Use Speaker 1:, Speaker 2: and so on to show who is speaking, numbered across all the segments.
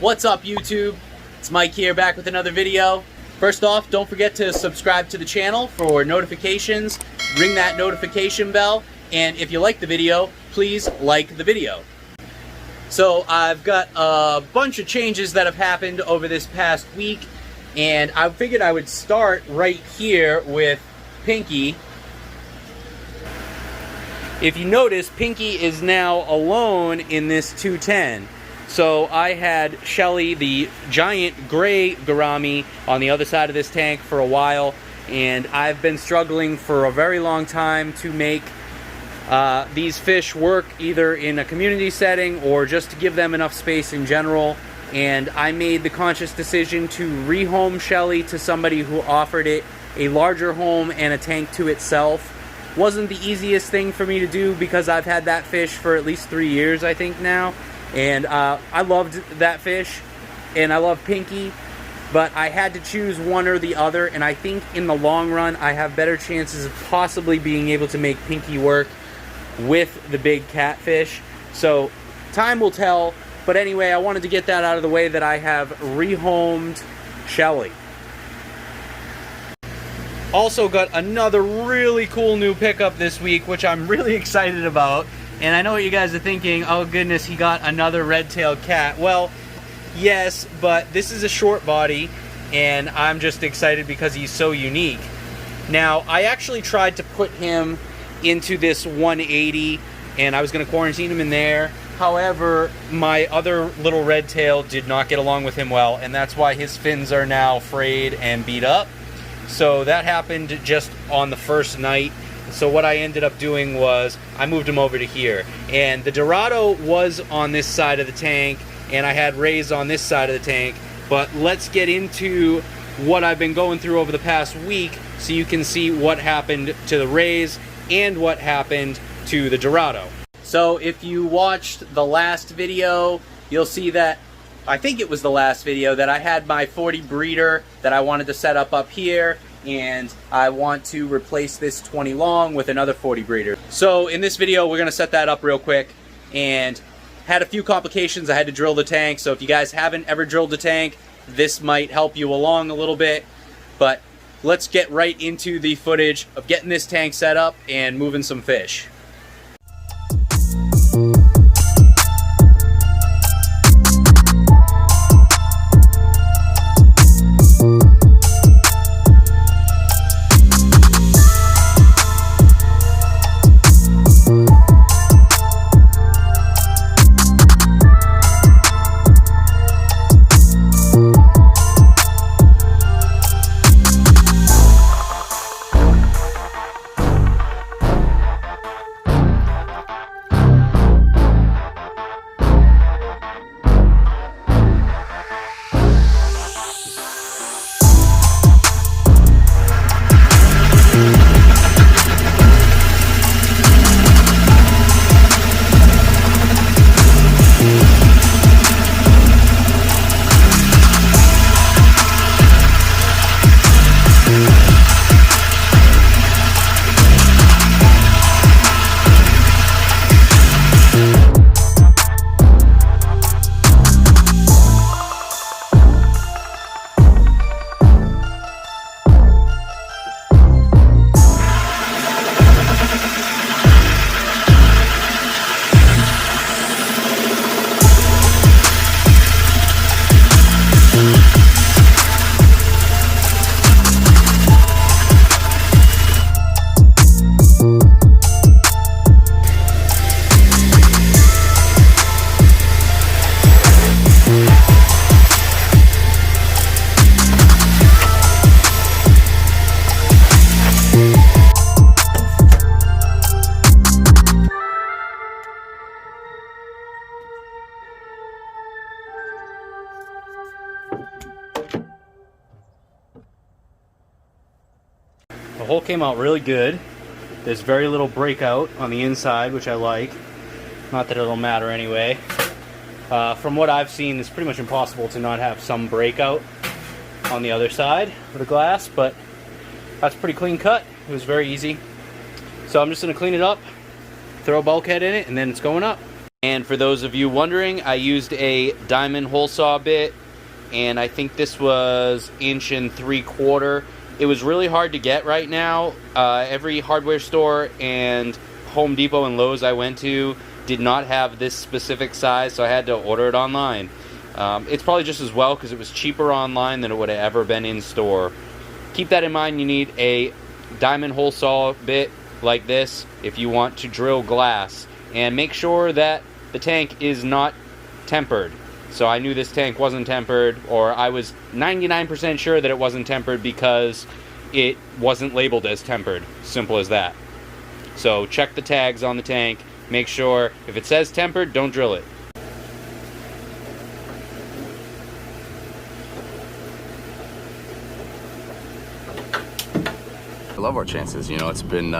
Speaker 1: What's up, YouTube? It's Mike here, back with another video. First off, don't forget to subscribe to the channel for notifications. Ring that notification bell, and if you like the video, please like the video. So I've got a bunch of changes that have happened over this past week, and I figured I would start right here with Pinky. If you notice, Pinky is now alone in this 210. So I had Shelly, the giant gray gourami, on the other side of this tank for a while, and I've been struggling for a very long time to make these fish work either in a community setting or just to give them enough space in general. And I made the conscious decision to rehome Shelly to somebody who offered it a larger home and a tank to itself. Wasn't the easiest thing for me to do because I've had that fish for at least 3 years, I think now. And I loved that fish, and I love Pinky, but I had to choose one or the other, and I think in the long run I have better chances of possibly being able to make Pinky work with the big catfish. So time will tell, but anyway, I wanted to get that out of the way that I have rehomed Shelly. Also got another really cool new pickup this week, which I'm really excited about. And I know what you guys are thinking, oh goodness, he got another red-tailed cat. Well, yes, but this is a short body, and I'm just excited because he's so unique. Now, I actually tried to put him into this 180, and I was going to quarantine him in there. However, my other little red tail did not get along with him well, and that's why his fins are now frayed and beat up. So that happened just on the first night. So what I ended up doing was I moved him over to here. And the Dorado was on this side of the tank, and I had Rays on this side of the tank. But let's get into what I've been going through over the past week so you can see what happened to the Rays and what happened to the Dorado. So if you watched the last video, you'll see that, I think it was the last video, that I had my 40 breeder that I wanted to set up here, and I want to replace this 20 long with another 40 breeder. So in this video, we're going to set that up real quick, and had a few complications. I had to drill the tank, so if you guys haven't ever drilled the tank, this might help you along a little bit. But let's get right into the footage of getting this tank set up and moving some fish. The hole came out really good. There's very little breakout on the inside, which I like. Not that it'll matter anyway. From what I've seen, it's pretty much impossible to not have some breakout on the other side of the glass, but that's pretty clean cut. It was very easy. So I'm just going to clean it up, throw a bulkhead in it, and then it's going up. And for those of you wondering, I used a diamond hole saw bit, and I think this was 1 3/4 inches. It was really hard to get right now. Every hardware store and Home Depot and Lowe's I went to did not have this specific size, so I had to order it online. It's probably just as well because it was cheaper online than it would have ever been in store. Keep that in mind. You need a diamond hole saw bit like this if you want to drill glass, and make sure that the tank is not tempered. So I knew this tank wasn't tempered, or I was 99% sure that it wasn't tempered because it wasn't labeled as tempered. Simple as that. So check the tags on the tank. Make sure if it says tempered, don't drill it.
Speaker 2: I love our chances. You know, it's been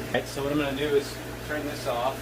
Speaker 1: Alright, so what I'm going to do is turn this off.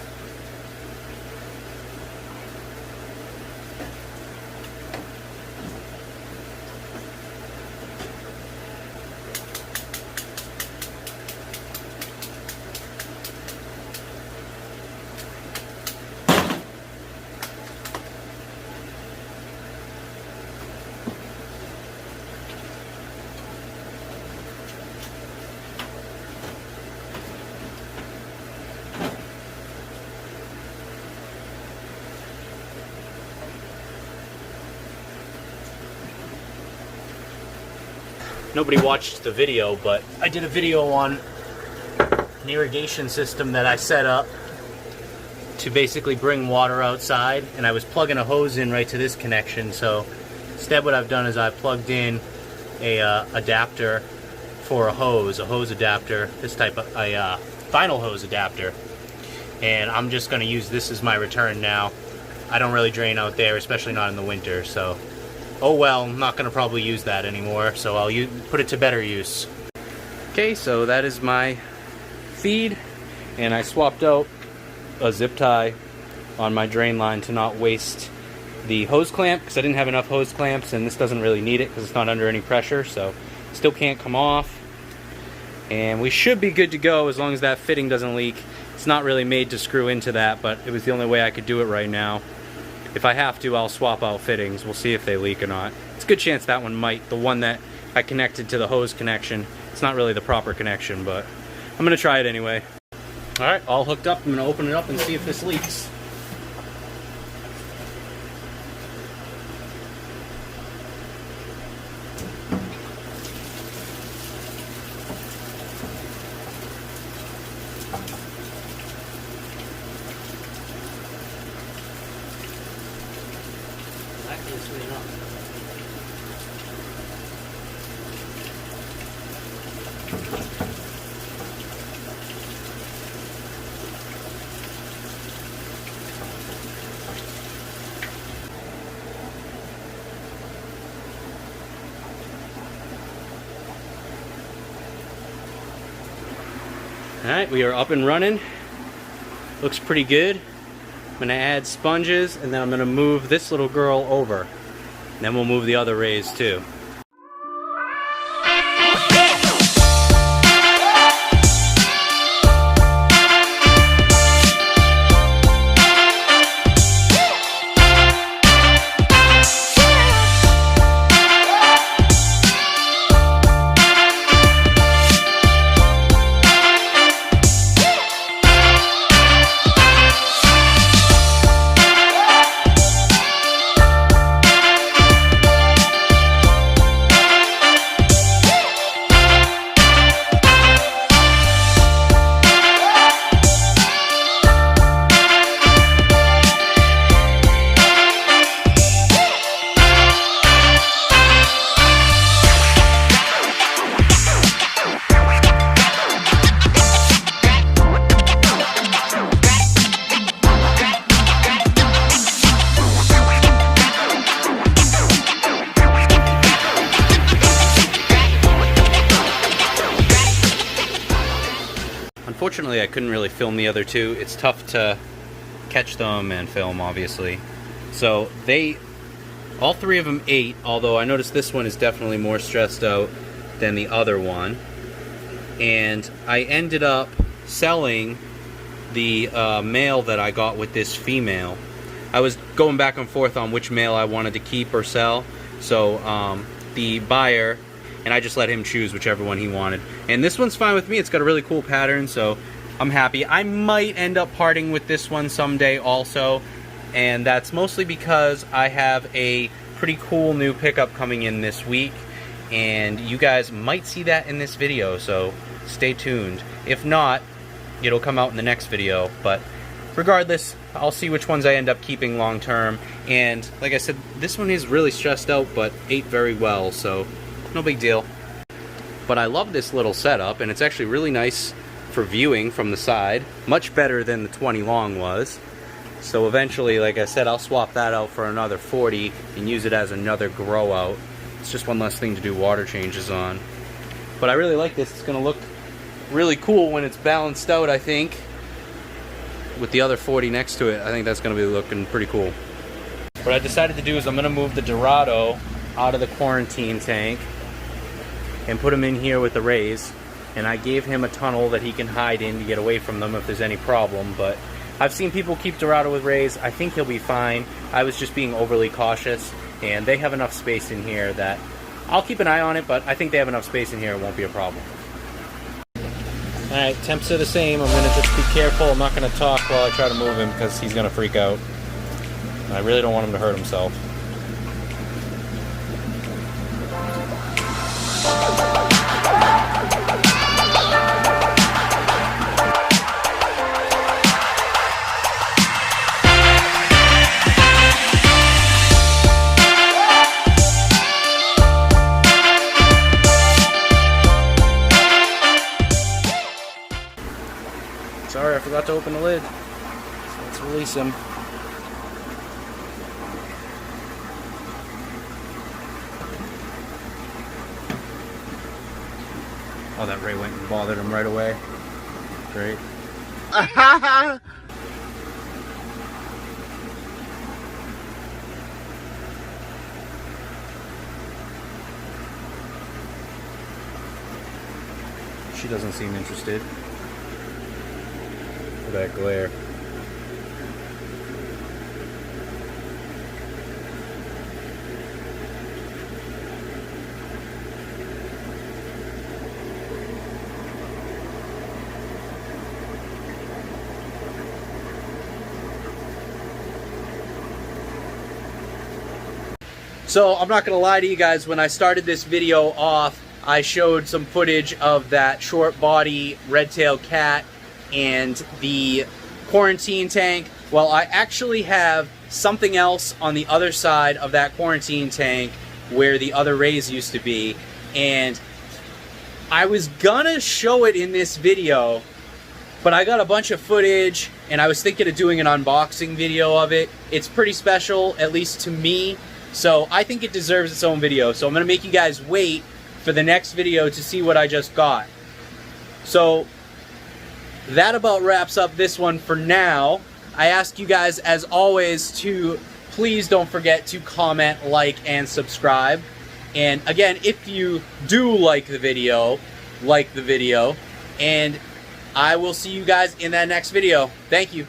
Speaker 1: Nobody watched the video, but I did a video on an irrigation system that I set up to basically bring water outside, and I was plugging a hose in right to this connection. So instead what I've done is I plugged in a adapter for a hose adapter, this type of a vinyl hose adapter, and I'm just going to use this as my return now. I don't really drain out there, especially not in the winter, so oh well, I'm not going to probably use that anymore, so I'll put it to better use. Okay, so that is my feed, and I swapped out a zip tie on my drain line to not waste the hose clamp, because I didn't have enough hose clamps, and this doesn't really need it because it's not under any pressure, so still can't come off. And we should be good to go as long as that fitting doesn't leak. It's not really made to screw into that, but it was the only way I could do it right now. If I have to, I'll swap out fittings. We'll see if they leak or not. It's a good chance that one might. The one that I connected to the hose connection, it's not really the proper connection, but I'm going to try it anyway. Alright, all hooked up. I'm going to open it up and see if this leaks. Alright, we are up and running. Looks pretty good. I'm going to add sponges, and then I'm going to move this little girl over. And then we'll move the other rays too. unfortunately I couldn't really film the other two. It's tough to catch them and film, obviously. So all three of them ate, although I noticed this one is definitely more stressed out than the other one. And I ended up selling the male that I got with this female. I was going back and forth on which male I wanted to keep or sell. So the buyer, and I just let him choose whichever one he wanted. And this one's fine with me. It's got a really cool pattern, so I'm happy. I might end up parting with this one someday also, and that's mostly because I have a pretty cool new pickup coming in this week, and you guys might see that in this video, so stay tuned. If not, it'll come out in the next video, but regardless, I'll see which ones I end up keeping long term. And like I said, this one is really stressed out but ate very well, so no big deal. But I love this little setup, and it's actually really nice for viewing from the side. Much better than the 20 long was. So eventually, like I said, I'll swap that out for another 40 and use it as another grow out. It's just one less thing to do water changes on. But I really like this. It's going to look really cool when it's balanced out, I think. With the other 40 next to it, I think that's going to be looking pretty cool. What I decided to do is I'm going to move the Dorado out of the quarantine tank and put him in here with the rays. And I gave him a tunnel that he can hide in to get away from them if there's any problem. But I've seen people keep Dorado with rays. I think he'll be fine. I was just being overly cautious, and they have enough space in here that I'll keep an eye on it, but I think they have enough space in here, it won't be a problem. Alright, temps are the same. I'm going to just be careful. I'm not going to talk while I try to move him because he's going to freak out. I really don't want him to hurt himself. Sorry, I forgot to open the lid. So let's release him. Oh, that ray went and bothered him right away. Great. She doesn't seem interested. Look at that glare. So I'm not gonna lie to you guys, when I started this video off, I showed some footage of that short body red-tailed cat and the quarantine tank. Well, I actually have something else on the other side of that quarantine tank where the other rays used to be, and I was gonna show it in this video, but I got a bunch of footage and I was thinking of doing an unboxing video of it. It's pretty special, at least to me, so I think it deserves its own video. So I'm gonna make you guys wait for the next video to see what I just got. So that about wraps up this one for now. I ask you guys, as always, to please don't forget to comment, like, and subscribe. And again, if you do like the video, and I will see you guys in that next video. Thank you.